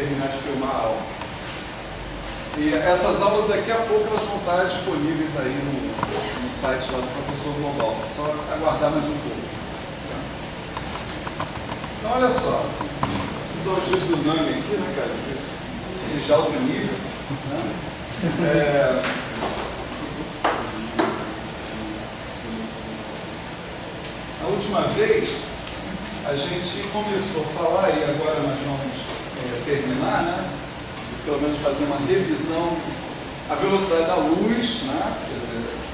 terminar de filmar a aula. E essas aulas daqui a pouco elas vão estar disponíveis aí no site lá do professor Global. É só aguardar mais um pouco. Então olha só, os elogios do Nami aqui, né, cara? De alto nível. Né? A última vez a gente começou a falar, e agora nós vamos terminar, né? Pelo menos fazer uma revisão, a velocidade da luz, né?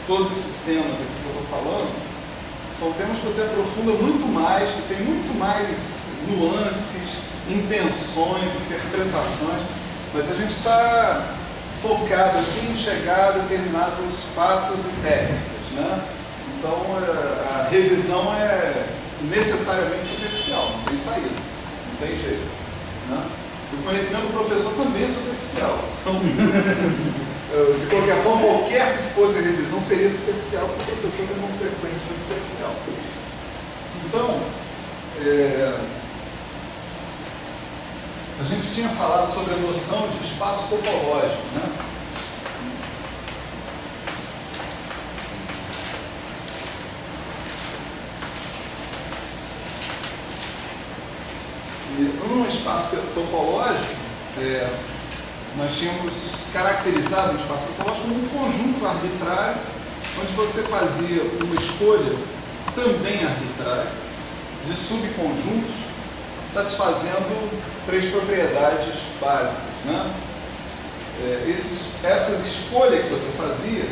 Todos esses temas aqui que eu estou falando, são temas que você aprofunda muito mais, que tem muito mais nuances, intenções, interpretações, mas a gente está focado aqui em chegar a determinados fatos e técnicas, né? Então a revisão é necessariamente superficial, não tem saída, não tem jeito, né? O conhecimento do professor também é superficial. Então, de qualquer forma, qualquer que fosse a revisão seria superficial, porque o professor tem um conhecimento superficial. Então, a gente tinha falado sobre a noção de espaço topológico, né? No espaço topológico, nós tínhamos caracterizado o espaço topológico como um conjunto arbitrário, onde você fazia uma escolha também arbitrária de subconjuntos, satisfazendo 3 propriedades básicas, né? Essas escolhas que você fazia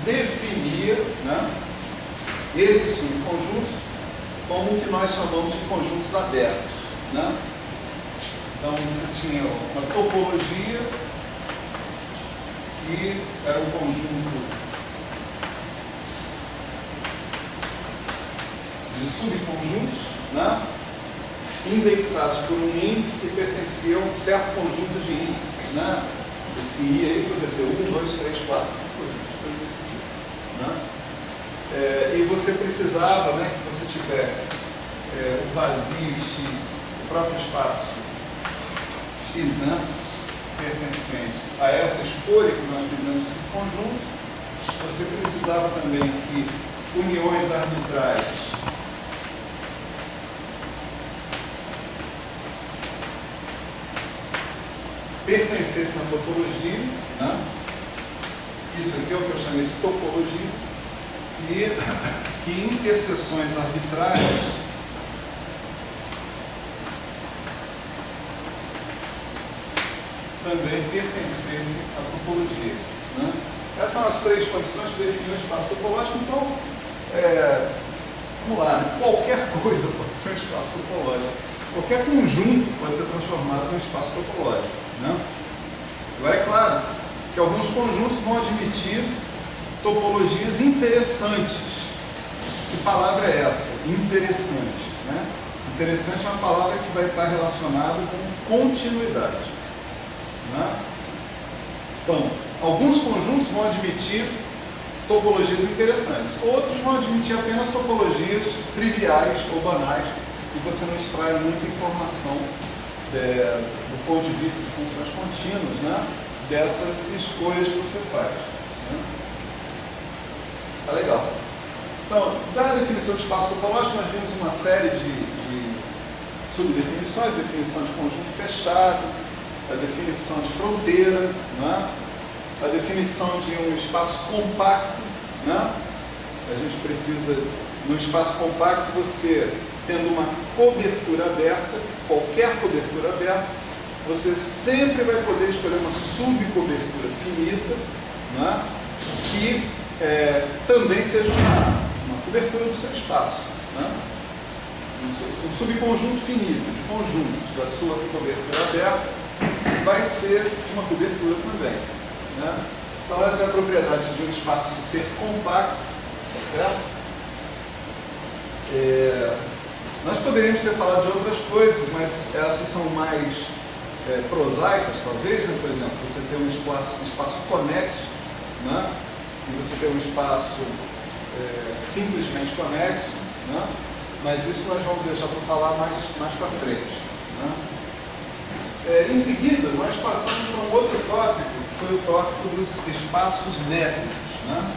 definia, né, esses subconjuntos como o que nós chamamos de conjuntos abertos, né? Então você tinha uma topologia que era um conjunto de subconjuntos, né, indexados por um índice que pertencia a um certo conjunto de índices, né? Esse I aí podia ser 1, 2, 3, 4, coisas desse tipo, né? E você precisava, né, que você tivesse o vazio X, o próprio espaço X, né, pertencentes a essa escolha que nós fizemos subconjuntos. Você precisava também que uniões arbitrárias pertencessem à topologia, né? Isso aqui é o que eu chamei de topologia, e que interseções arbitrárias também pertencessem à topologia, né? Essas são as 3 condições que definiam o espaço topológico. Então, vamos lá, né? Qualquer coisa pode ser um espaço topológico. Qualquer conjunto pode ser transformado em um espaço topológico, né? Agora, é claro que alguns conjuntos vão admitir topologias interessantes. Que palavra é essa? Interessante, né? Interessante é uma palavra que vai estar relacionada com continuidade, né? Então, alguns conjuntos vão admitir topologias interessantes, outros vão admitir apenas topologias triviais ou banais, e você não extrai muita informação do ponto de vista de funções contínuas, né, dessas escolhas que você faz, né? Tá legal. Então, da definição de espaço topológico, nós vimos uma série de subdefinições: definição de conjunto fechado, a definição de fronteira, né? A definição de um espaço compacto, né? A gente precisa, no espaço compacto, você tendo uma cobertura aberta, qualquer cobertura aberta, você sempre vai poder escolher uma subcobertura finita, né? Que também seja uma cobertura do seu espaço, né? Um subconjunto finito de conjuntos da sua cobertura aberta vai ser uma cobertura também, né? Então essa é a propriedade de um espaço ser compacto, tá certo? Nós poderíamos ter falado de outras coisas, mas essas são mais prosaicas, talvez, né? Por exemplo, você tem um espaço conexo, né? E você tem um espaço simplesmente conexo, né? Mas isso nós vamos deixar para falar mais para frente, né? Em seguida, nós passamos para um outro tópico, que foi o tópico dos espaços métricos, né?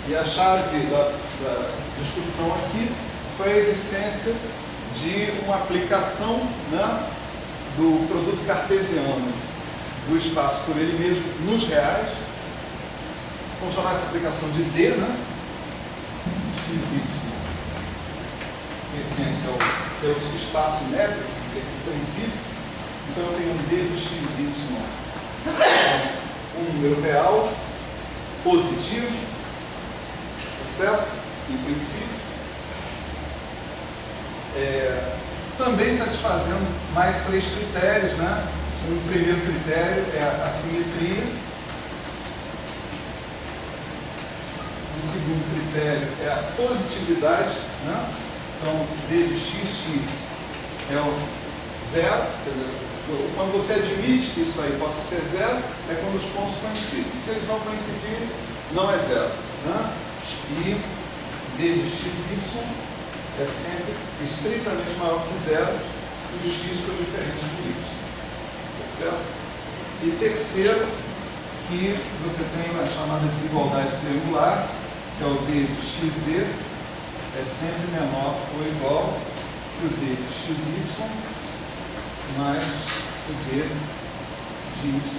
E a chave da discussão aqui foi a existência de uma aplicação, né, do produto cartesiano do espaço por ele mesmo nos reais. Vamos chamar essa aplicação de D, né? XY pertence ao espaço métrico, do princípio. Então eu tenho um D de XY, um número real, positivo, tá certo? Em princípio. Também satisfazendo mais 3 critérios, né? O primeiro critério é a simetria. O segundo critério é a positividade, né? Então, D de XX é o zero. Quer dizer, quando você admite que isso aí possa ser zero, é quando os pontos coincidem. Se eles não coincidirem, não é zero, né? E D de XY é sempre estritamente maior que zero se o x for diferente do y. Tá certo? E terceiro, que você tem a chamada desigualdade triangular, que é o D de XZ, é sempre menor ou igual que o D de XY mais o D de YZ.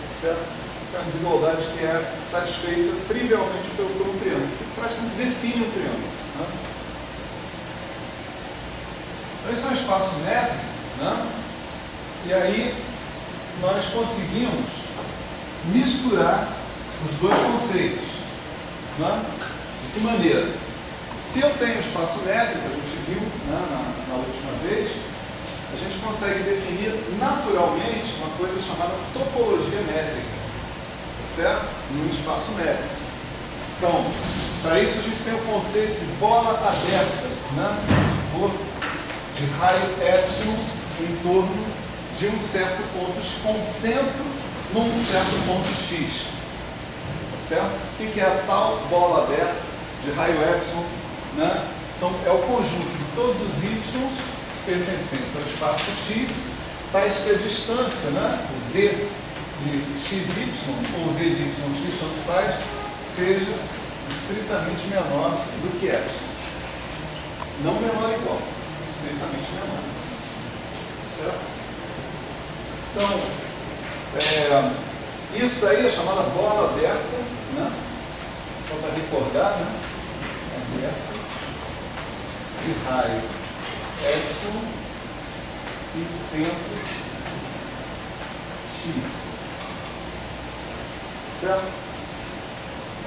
Tá certo? É uma desigualdade que é satisfeita trivialmente por um triângulo, que praticamente define um triângulo, né? Então, esse é um espaço métrico, né? E aí nós conseguimos misturar os dois conceitos, né? De que maneira? Se eu tenho espaço métrico, a gente viu, né, na última vez, a gente consegue definir naturalmente uma coisa chamada topologia métrica, tá certo? Num espaço métrico. Então, para isso a gente tem o conceito de bola aberta, né? Vamos supor, de raio epsilon em torno de um certo ponto, com centro num certo ponto x. Tá certo? O que é a tal bola aberta de raio epsilon? Né? É o conjunto de todos os y pertencentes ao espaço x, tais que a distância, né, o d de xy ou d de yx, tanto faz, seja estritamente menor do que epsilon. Não menor ou igual, estritamente menor. Certo? Então, isso daí é chamada bola aberta, né? Só para recordar, né? Aberta de raio epsilon e centro x. Certo?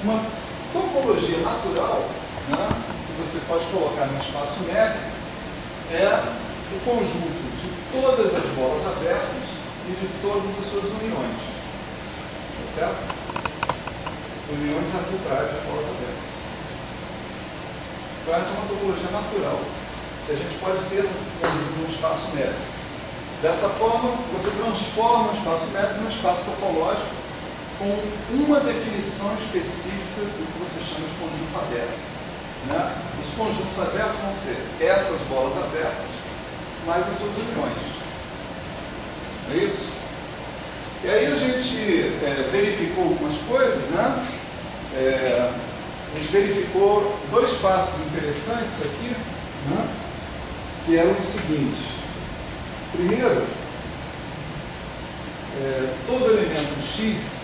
Uma topologia natural, né, que você pode colocar no espaço métrico é o conjunto de todas as bolas abertas e de todas as suas uniões. Tá certo? Uniões arbitrárias de bolas abertas. Então, essa é uma topologia natural que a gente pode ter no espaço métrico. Dessa forma, você transforma o espaço métrico num espaço topológico com uma definição específica do que você chama de conjunto aberto. Né? Os conjuntos abertos vão ser essas bolas abertas mais as suas uniões. É isso? E aí a gente verificou algumas coisas, né? A gente verificou dois fatos interessantes aqui, né? Que eram os seguintes. Primeiro, todo elemento x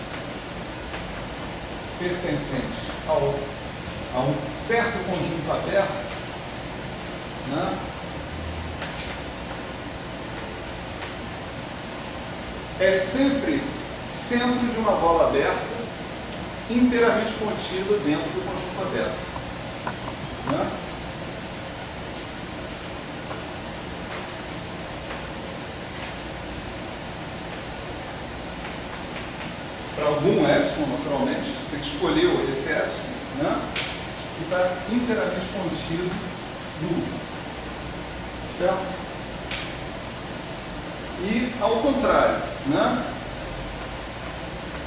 pertencente a um certo conjunto aberto, né, é sempre centro de uma bola aberta inteiramente contida dentro do conjunto aberto. Né? Para algum epsilon, naturalmente, você tem que escolher esse epsilon, né, que está inteiramente contido no U. Certo? E, ao contrário, né,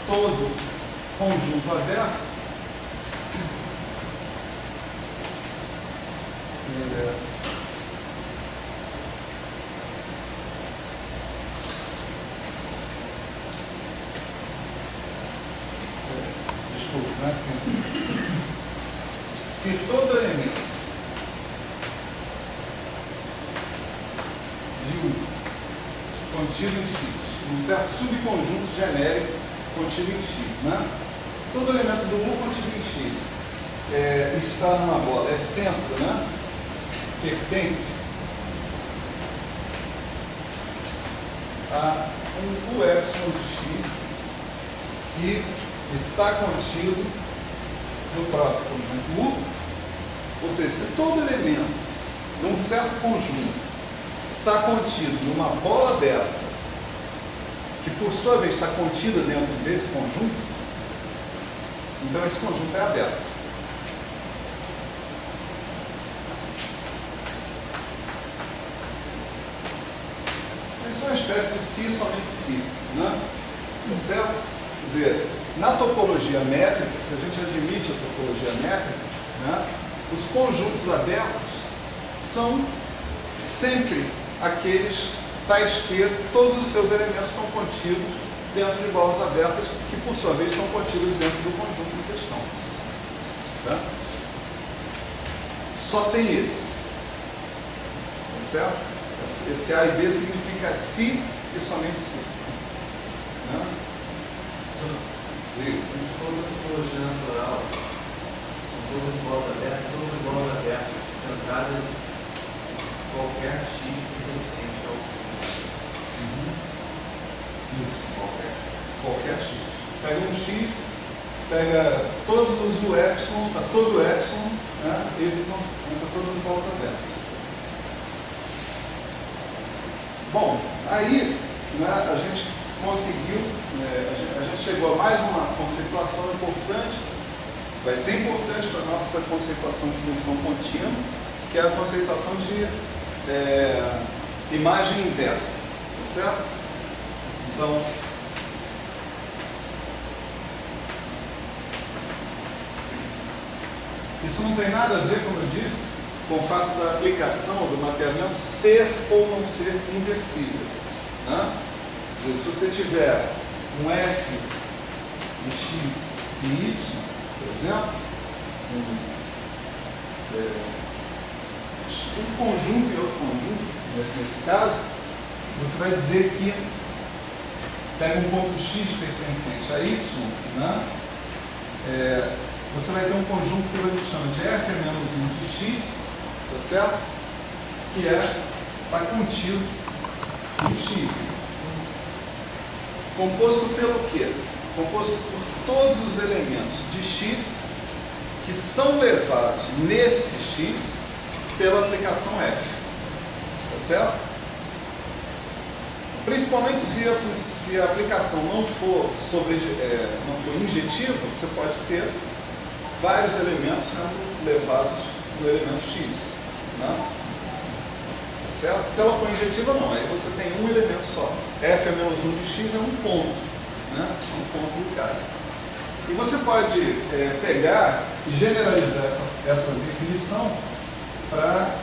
todo conjunto aberto não é assim. Se todo elemento de U contido em X, um certo subconjunto genérico contido em X, né? Se todo elemento do U contido em X está numa bola, é centro, né? Pertence a um U epsilon de X que está contido no próprio conjunto U, ou seja, se todo elemento de um certo conjunto está contido numa bola aberta, que por sua vez está contida dentro desse conjunto, então esse conjunto é aberto. Isso é uma espécie de si somente si, né? Tá certo? Quer dizer, na topologia métrica, se a gente admite a topologia métrica, né, os conjuntos abertos são sempre aqueles tais que todos os seus elementos estão contidos dentro de bolas abertas, que por sua vez estão contidos dentro do conjunto em questão. Tá? Só tem esses. Tá certo? Esse A e B significa si e somente si. Né? Isso for da topologia natural, são todas as bolas abertas, centradas em qualquer X pertencente ao Isso. qualquer. Qualquer X. Pega um X, pega todos os U epsilon, para todo o epsilon, né? Esses são todas as bolas abertas. Bom, aí, né, a gente conseguiu, a gente chegou a mais uma conceituação importante, vai ser importante para a nossa conceituação de função contínua, que é a conceituação de imagem inversa, tá certo? Então, isso não tem nada a ver, como eu disse, com o fato da aplicação do mapeamento ser ou não ser inversível. Né? Se você tiver um F de X e Y, por exemplo, um conjunto e outro conjunto, nesse caso, você vai dizer que pega um ponto X pertencente a Y, né? Você vai ter um conjunto que a gente chama de F menos 1 de X, tá certo? Que está contido no X. Composto pelo quê? Composto por todos os elementos de X que são levados nesse X pela aplicação F. Tá certo? Principalmente se a aplicação não for injetiva, você pode ter vários elementos sendo levados no elemento X. Né? Certo? Se ela for injetiva, não. Aí você tem um elemento só. F é menos 1 de X é um ponto. Né? Um ponto ligado. E você pode pegar e generalizar essa definição para,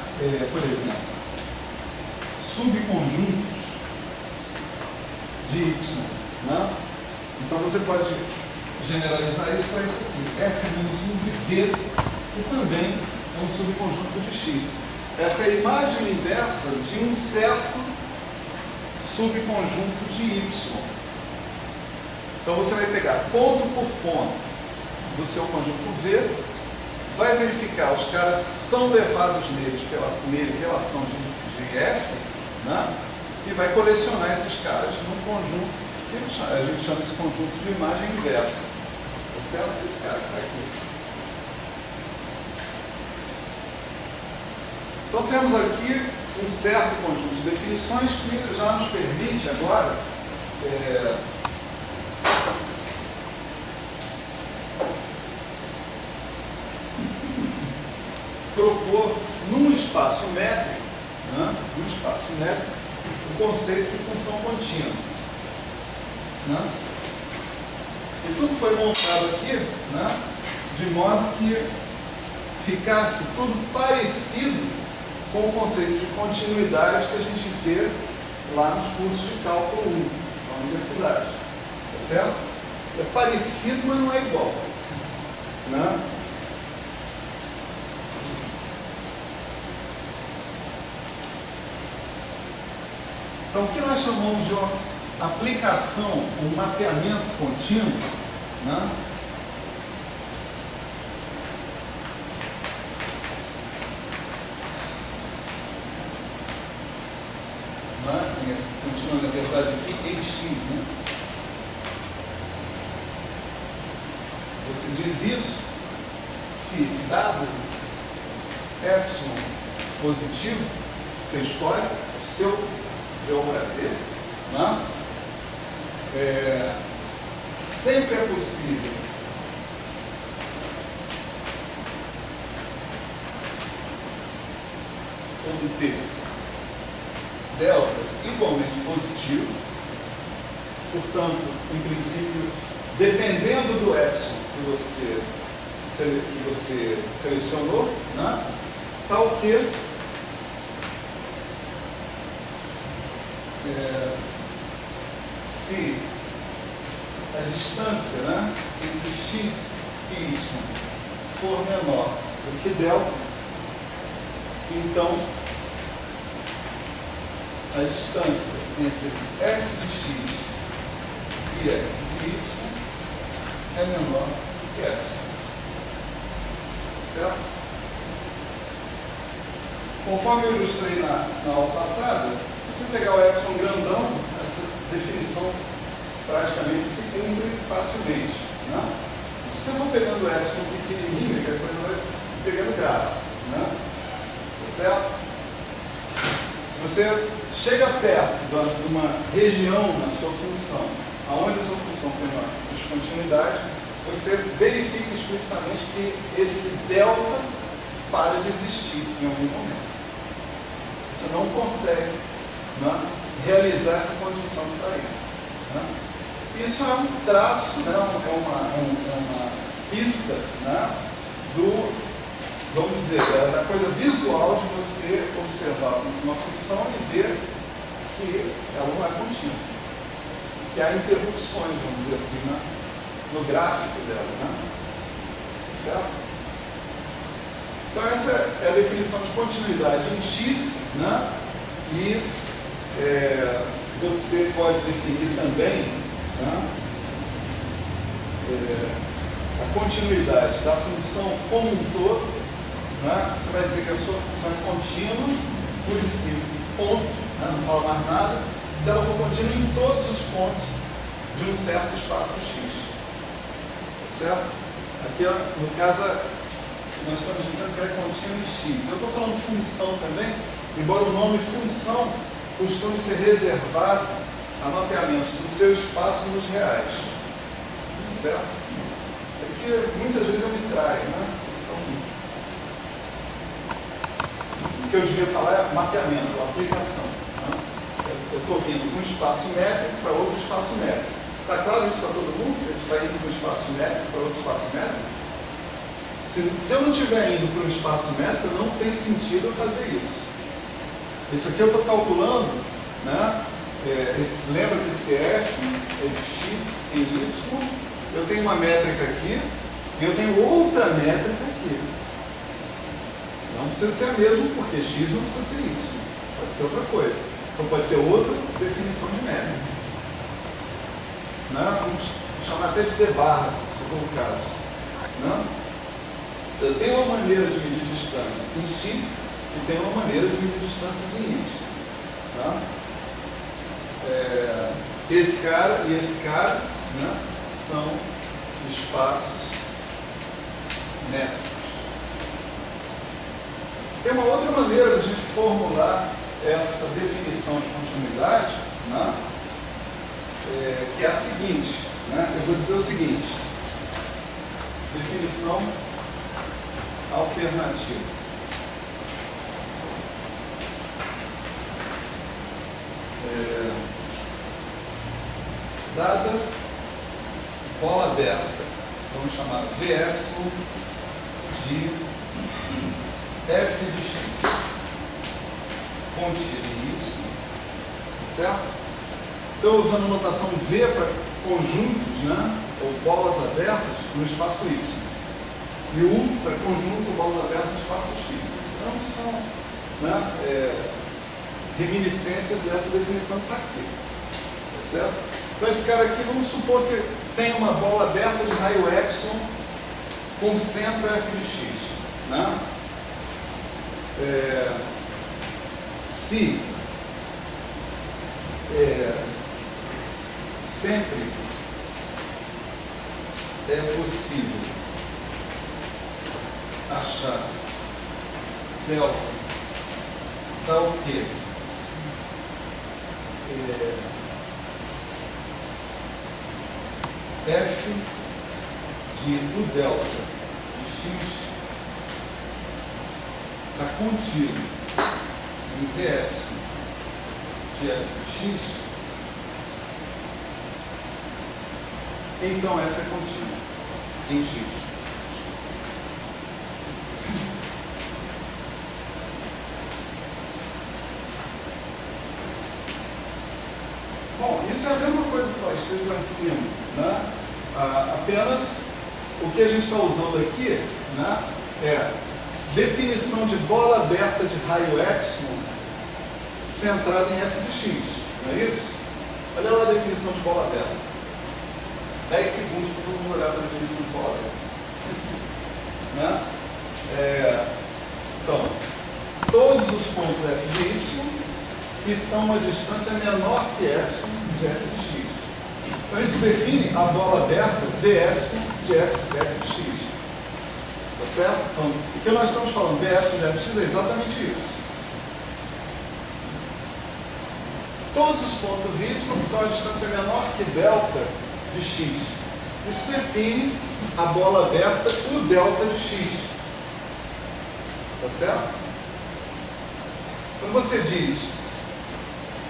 por exemplo, subconjuntos de Y. Né? Então você pode generalizar isso para isso aqui. F é menos 1 de V, que também é um subconjunto de X. Essa é a imagem inversa de um certo subconjunto de Y. Então você vai pegar ponto por ponto do seu conjunto V, vai verificar os caras que são levados nele pela ação de F, né? E vai colecionar esses caras num conjunto, a gente chama esse conjunto de imagem inversa. Tá certo? Esse cara que está aqui. Então temos aqui um certo conjunto de definições que já nos permite agora propor num espaço métrico, né, o conceito de função contínua. Né? E tudo foi montado aqui, né, de modo que ficasse tudo parecido com o conceito de continuidade que a gente vê lá nos cursos de cálculo 1 na universidade. Tá certo? É parecido, mas não é igual. né? Então, o que nós chamamos de uma aplicação, um mapeamento contínuo, né? Continuando, na verdade, aqui em x, né? Você diz isso se dado epsilon positivo, você escolhe o seu bel prazer, né? Sempre é possível obter delta igualmente positivo, portanto, em princípio, dependendo do epsilon que você selecionou, né, tal que se a distância, né, entre x e y for menor do que delta, então a distância entre f de x e f de y é menor do que epsilon. Certo? Conforme eu ilustrei na aula passada, se você pegar o epsilon grandão, essa definição praticamente se cumpre facilmente, né? Se você for pegando o epsilon pequenininho, a coisa vai pegando graça, né? Tá certo? Se você chega perto de uma região na sua função, aonde a sua função tem uma descontinuidade, você verifica explicitamente que esse delta para de existir em algum momento. Você não consegue, né, realizar essa condição que está aí. Né? Isso é um traço, né, é uma pista, né, vamos dizer, da coisa visual de você observar uma função e ver que ela não é contínua, que há interrupções, vamos dizer assim, né, no gráfico dela, né? Certo? Então essa é a definição de continuidade em x, né? E você pode definir também, né, a continuidade da função como um todo, né? Você vai dizer que a sua função é contínua, por isso que ponto, né, não fala mais nada, se ela for contínua em todos os pontos de um certo espaço x. Certo? Aqui, no caso, nós estamos dizendo que ela é contínua em x. Eu estou falando função também, embora o nome função costume ser reservado a mapeamentos do seu espaço nos reais. Certo? Aqui, muitas vezes eu me traio, né? Então, o que eu devia falar é mapeamento, aplicação. Né? Eu estou vindo de um espaço métrico para outro espaço métrico. Está claro isso para todo mundo? Que a gente está indo para um espaço métrico para outro espaço métrico? Se eu não estiver indo para um espaço métrico, não tem sentido eu fazer isso. Isso aqui eu estou calculando, né? Lembra que esse f é de x em y, eu tenho uma métrica aqui e eu tenho outra métrica aqui. Não precisa ser a mesma, porque x não precisa ser y. Pode ser outra coisa. Então pode ser outra definição de métrica. Não, vamos chamar até de d-barra, se for o caso. Não? Eu tenho uma maneira de medir distâncias em x e tenho uma maneira de medir distâncias em y. Tá? Esse cara e esse cara, né, são espaços métricos. Tem uma outra maneira de a gente formular essa definição de continuidade, né? Que é a seguinte, né? Eu vou dizer o seguinte: definição alternativa. Dada bola aberta, vamos chamar V epsilon de f de x contida em y, certo? Estou usando a notação V para conjuntos, né, ou bolas abertas no espaço y. E U para conjuntos ou bolas abertas no espaço X. Isso não são, né, reminiscências dessa definição que está aqui. Tá certo? Então esse cara aqui, vamos supor que tem uma bola aberta de raio epsilon com centro f de x. Né? Se sempre é possível achar delta tal que f de u delta de x está contido em v epsilon de f de x, então f é contínuo em x. Bom, isso é a mesma coisa que nós escrevemos lá em cima, né? Apenas o que a gente está usando aqui, né, é definição de bola aberta de raio epsilon centrada em f de x, não é isso? Olha lá a definição de bola aberta. 10 segundos para todo mundo olhar para a definição de bola aberta. Né? Então, todos os pontos f de y que estão a uma distância menor que epsilon de f de x. Então isso define a bola aberta v epsilon de f de x. Tá certo? Então, o que nós estamos falando, v epsilon de f de x, é exatamente isso. Todos os pontos y que estão a distância menor que delta de x. Isso define a bola aberta u delta de x. Tá certo? Quando você diz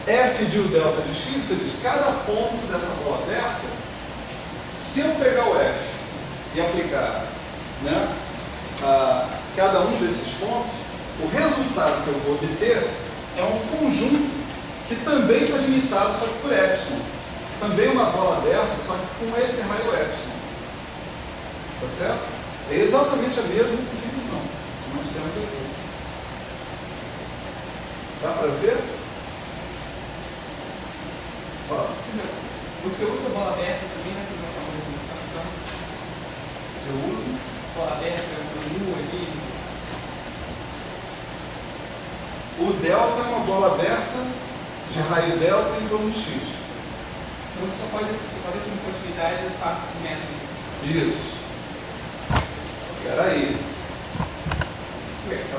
f de u delta de x, você diz cada ponto dessa bola aberta, se eu pegar o f e aplicar, né, a cada um desses pontos, o resultado que eu vou obter é um conjunto que também está limitado só que por epsilon. Também uma bola aberta, só que com esse raio epsilon. Tá certo? É exatamente a mesma definição que nós temos aqui. Dá para ver? Fala. Você usa bola aberta também nessa definição, então? Você usa? Bola aberta, o U ali. O delta é uma bola aberta de raio delta em torno de x. Então você só pode definir continuidade do espaço com método. Isso. Espera aí.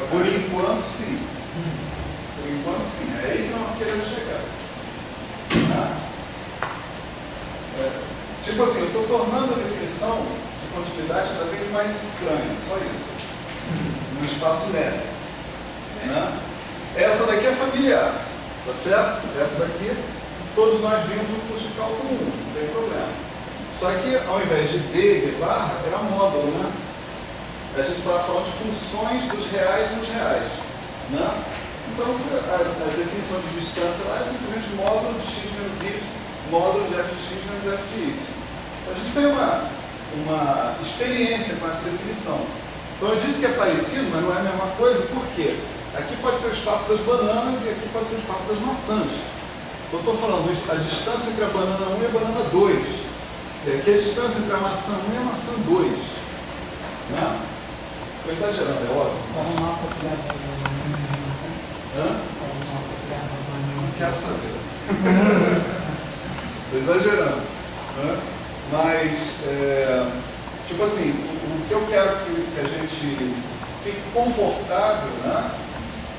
Por enquanto, sim. Por enquanto, sim. É aí que nós queremos chegar. Tá? Tipo assim, eu estou tornando a definição de continuidade cada vez mais estranha. Só isso. No espaço médio. Né? Essa daqui é familiar. Tá certo? Essa daqui, todos nós vimos no curso de cálculo 1, não tem problema. Só que, ao invés de D e de barra, era módulo, né? A gente estava falando de funções dos reais nos reais, né? Então, a definição de distância lá é simplesmente módulo de x menos y, módulo de f de x menos f de y. Então, a gente tem uma experiência com essa definição. Então, eu disse que é parecido, mas não é a mesma coisa, por quê? Aqui pode ser o espaço das bananas e aqui pode ser o espaço das maçãs. Eu estou falando a distância entre a banana 1 e a banana 2. E aqui a distância entre a maçã 1 e a maçã 2. Né? Estou exagerando, é óbvio. Hã? Não quero saber. Estou exagerando. Hã? Mas, tipo assim, o que eu quero que a gente fique confortável, né?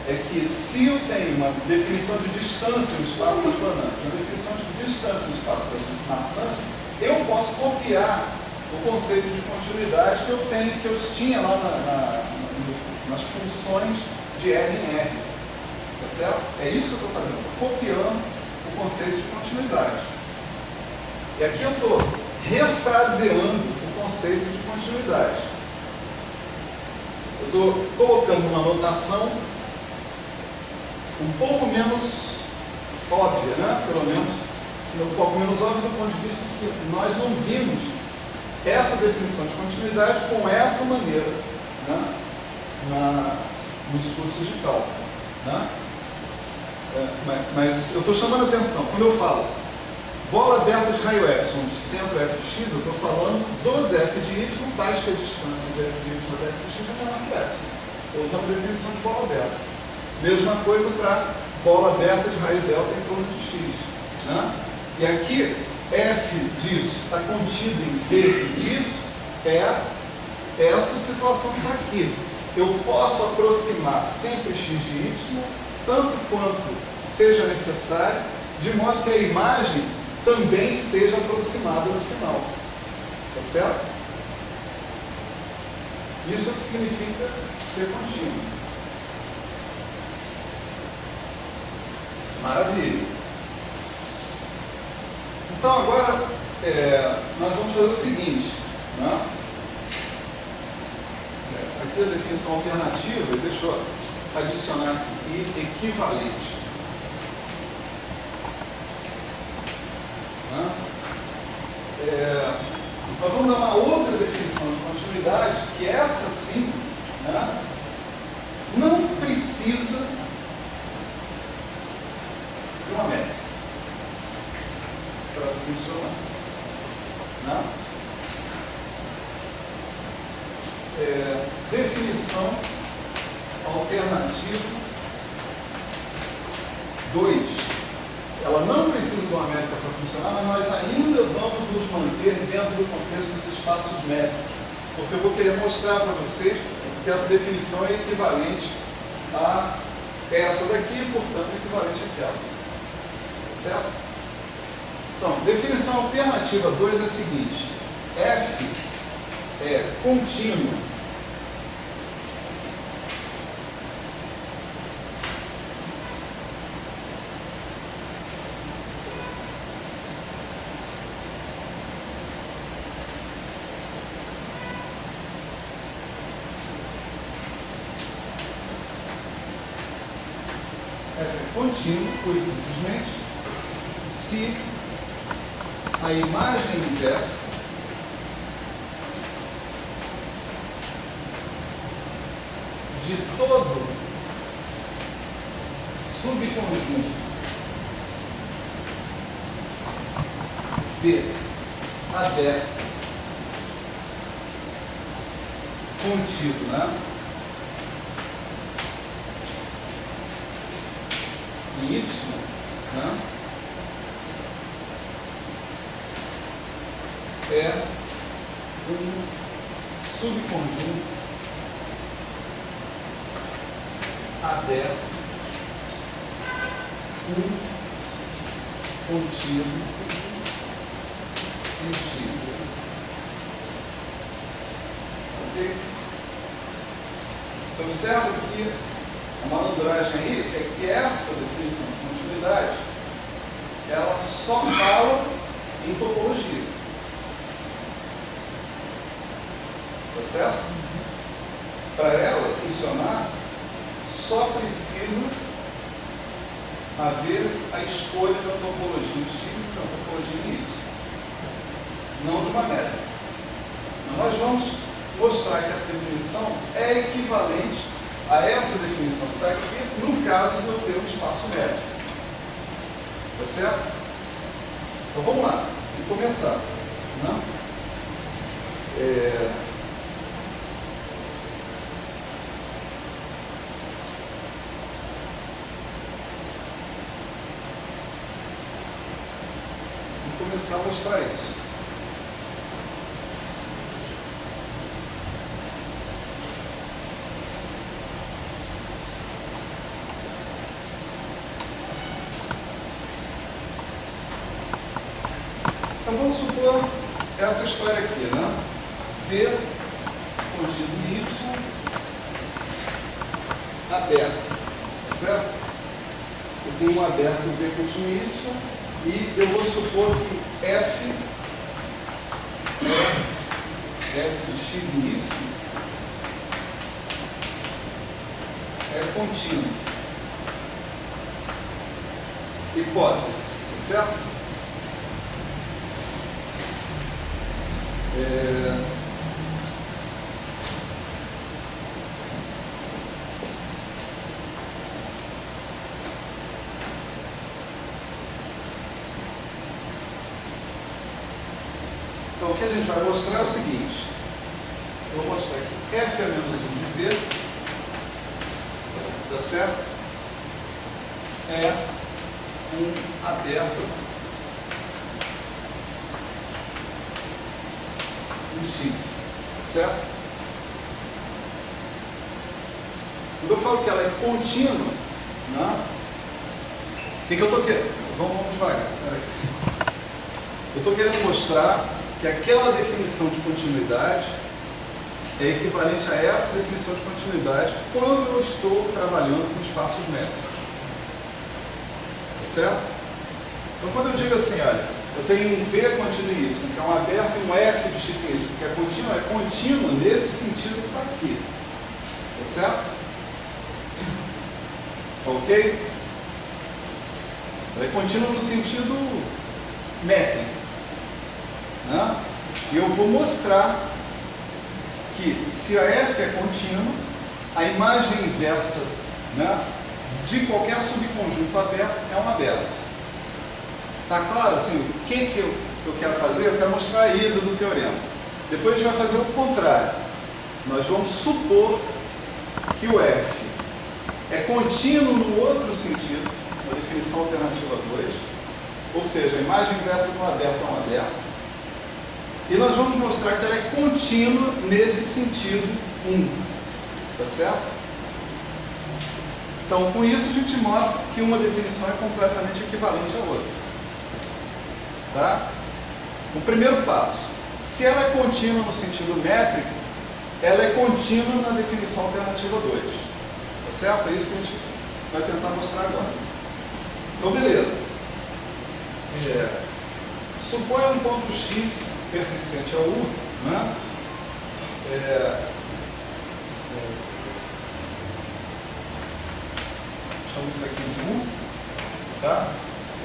É que se eu tenho uma definição de distância no espaço das bananas, uma definição de distância no espaço das maçãs, eu posso copiar o conceito de continuidade que eu tinha lá nas funções de R em R. Tá certo? É isso que eu estou fazendo, estou copiando o conceito de continuidade. E aqui eu estou refraseando o conceito de continuidade. Eu estou colocando uma notação um pouco menos óbvia, né? Pelo menos um pouco menos óbvia do ponto de vista que nós não vimos essa definição de continuidade com essa maneira, né, nos cursos de cálculo. Né? Mas eu estou chamando a atenção, quando eu falo bola aberta de raio epsilon de centro f de x, eu estou falando dos f de y, tais que a distância de f de y até f de x é menor que epsilon. Estou usando a definição de bola aberta. Mesma coisa para bola aberta de raio delta em torno de x. Né? E aqui, f disso está contido em v disso, é essa situação que está aqui. Eu posso aproximar sempre x de y, tanto quanto seja necessário, de modo que a imagem também esteja aproximada no final. Tá certo? Isso significa ser contínuo. Maravilha. Então agora nós vamos fazer o seguinte, né? Aqui a definição alternativa, deixa eu adicionar aqui, equivalente. Né? Nós vamos dar uma outra definição de continuidade, que essa sim, né, não precisa de uma métrica para funcionar. Né? Definição alternativa 2. Ela não precisa de uma métrica para funcionar, mas nós ainda vamos nos manter dentro do contexto dos espaços métricos, porque eu vou querer mostrar para vocês que essa definição é equivalente a essa daqui e, portanto, equivalente àquela. Certo? Então, definição alternativa 2 é a seguinte: f é contínuo contínuo, pura e simplesmente, se a imagem inversa de todo subconjunto V aberto contido, né? Em Y, né? É um subconjunto aberto contido em X. Ok? Você observa que a malandragem aí é que essa definição de continuidade ela só fala em topologia. Tá certo? Para ela funcionar, só precisa haver a escolha de uma topologia em X e de uma topologia em Y. Não de uma métrica. Nós vamos mostrar que essa definição é equivalente a essa definição que está aqui, no caso de eu ter um espaço métrico. Tá certo? Então vamos lá, vamos começar. Né? Vou começar a mostrar isso. Então vamos supor essa história aqui, né? V contido em Y aberto, tá certo? Eu tenho um aberto V contido em Y e eu vou supor que F de X em Y é contínuo. Hipótese, tá certo? Então, o que a gente vai mostrar é o seguinte. Eu vou mostrar que f é menos 1 de v, tá certo? É um aberto em x, tá certo? Quando eu falo que ela é contínua, né? O que eu estou querendo? Vamos devagar. Eu estou querendo mostrar que aquela definição de continuidade é equivalente a essa definição de continuidade quando eu estou trabalhando com espaços métricos. Tá certo? Então, quando eu digo assim, olha, eu tenho um V contínuo em Y, que é um aberto e um F de x em Y, que é contínuo nesse sentido que está aqui. Tá certo? Ok? Ela é contínua no sentido métrico. Né? E eu vou mostrar que se a F é contínua, a imagem inversa, né, de qualquer subconjunto aberto é um aberto. Tá claro? Assim, o que eu quero fazer? Eu quero mostrar a ida do teorema. Depois a gente vai fazer o contrário. Nós vamos supor que o F é contínuo no outro sentido, na definição alternativa 2, ou seja, a imagem inversa de um aberto é um aberto. E nós vamos mostrar que ela é contínua nesse sentido 1. Tá certo? Então, com isso, a gente mostra que uma definição é completamente equivalente à outra. Tá? O primeiro passo. Se ela é contínua no sentido métrico, ela é contínua na definição alternativa 2. Tá certo? É isso que a gente vai tentar mostrar agora. Então, beleza. Suponha um ponto x pertencente a U, né? Chamo isso aqui de U, tá?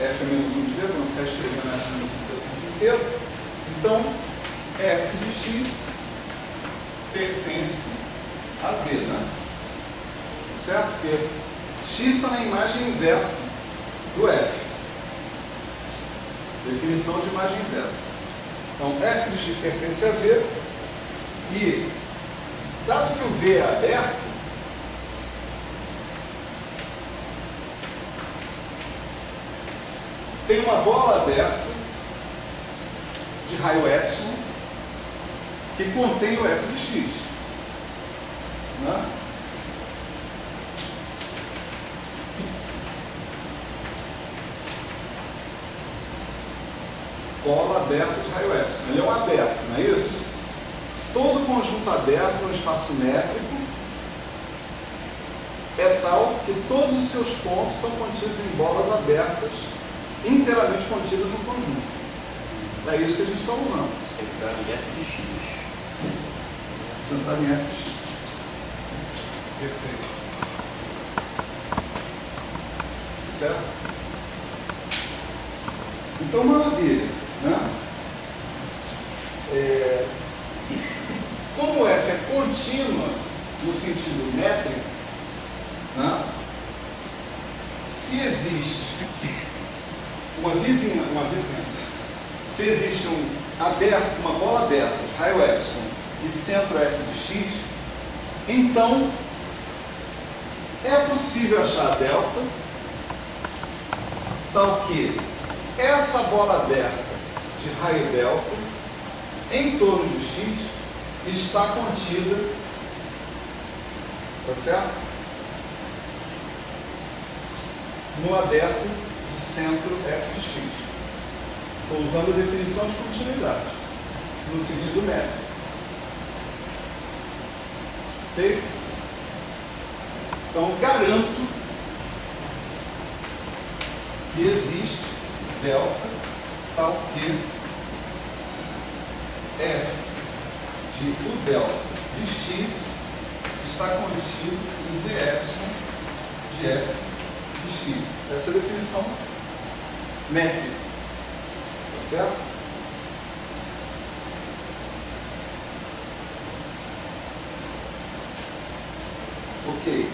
F é menos 1 de V, para não ficar escrevendo F menos 1 de V o tempo inteiro. Então, F de x pertence a V, né? Certo? Porque x está na imagem inversa do F. Definição de imagem inversa. Então, f de x pertence a V e, dado que o V é aberto, tem uma bola aberta de raio epsilon que contém o f de x. Né? Bola aberta de raio epsilon. Ele é um aberto, não é isso? Todo conjunto aberto no espaço métrico é tal que todos os seus pontos estão contidos em bolas abertas, inteiramente contidas no conjunto. É isso que a gente está usando. Centrado em f de x. Centrado em f de x. Perfeito. Certo? Então, maravilha. Né? Como f é contínua no sentido métrico, né? Se existe uma vizinhança, se existe uma bola aberta, raio epsilon e centro f de x, então é possível achar a delta tal que essa bola aberta de raio delta em torno de x está contida, tá certo? No aberto de centro f de x. Estou usando a definição de continuidade no sentido métrico. Ok? Então, garanto que existe delta tal que f de U delta de x está contido em V epsilon de f de x. Essa é a definição métrica. Tá certo? Ok.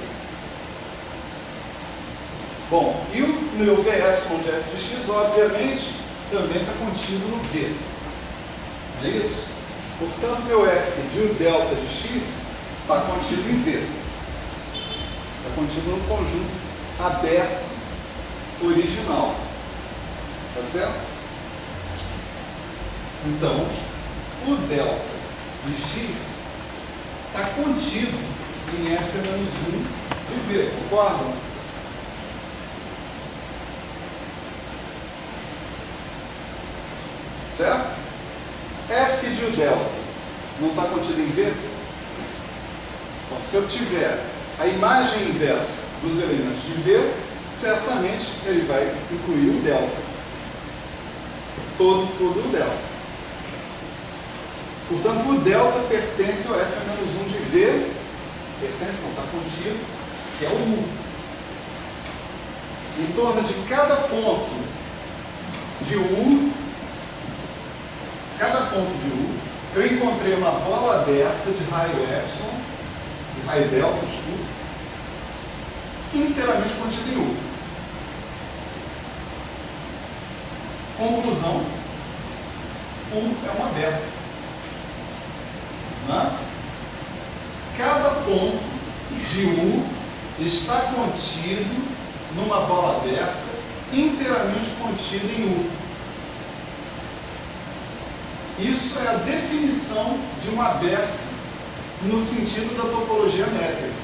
Bom, e o meu V epsilon de f de x, obviamente, também está contido no V. Não é isso? Portanto, meu f de u delta de x está contido em V. Está contido no conjunto aberto original. Tá certo? Então, o delta de x está contido em f menos 1 de V. Concordam? Certo? F de u delta não está contido em V? Então, se eu tiver a imagem inversa dos elementos de V, certamente ele vai incluir o delta. Todo o delta. Portanto, o delta pertence ao f menos 1 de V, pertence, não, está contido, que é o U. Em torno de cada ponto de U, eu encontrei uma bola aberta de raio epsilon, de raio delta, desculpa, inteiramente contida em U. Conclusão, U é um aberto. Né? Cada ponto de U está contido numa bola aberta, inteiramente contida em U. Isso é a definição de um aberto no sentido da topologia métrica.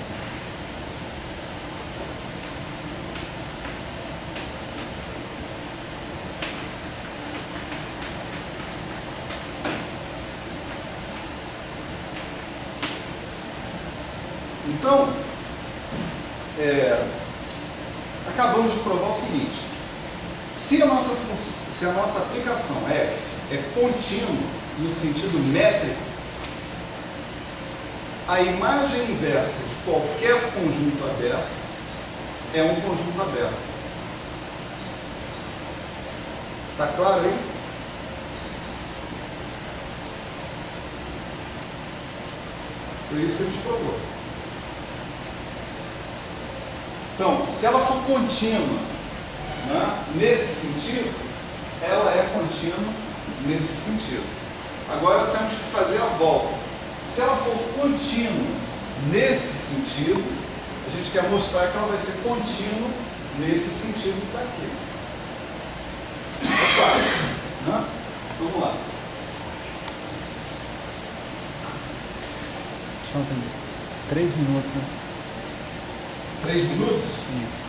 Então, acabamos de provar o seguinte: se a nossa aplicação f é contínua no sentido métrico, a imagem inversa de qualquer conjunto aberto é um conjunto aberto. Está claro aí? Foi isso que a gente provou. Então, se ela for contínua, né, nesse sentido, ela é contínua nesse sentido. Agora temos que fazer a volta. Se ela for contínua nesse sentido, a gente quer mostrar que ela vai ser contínua nesse sentido que está aqui. É fácil, né? Vamos lá. Faltam 3 minutos, né? 3 minutos? Isso.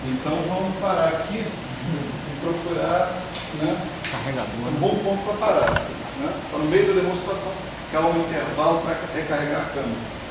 Então vamos parar aqui e procurar, né, Carregador. um bom ponto para parar. Né? Está no meio da demonstração, calma, intervalo para recarregar a câmera.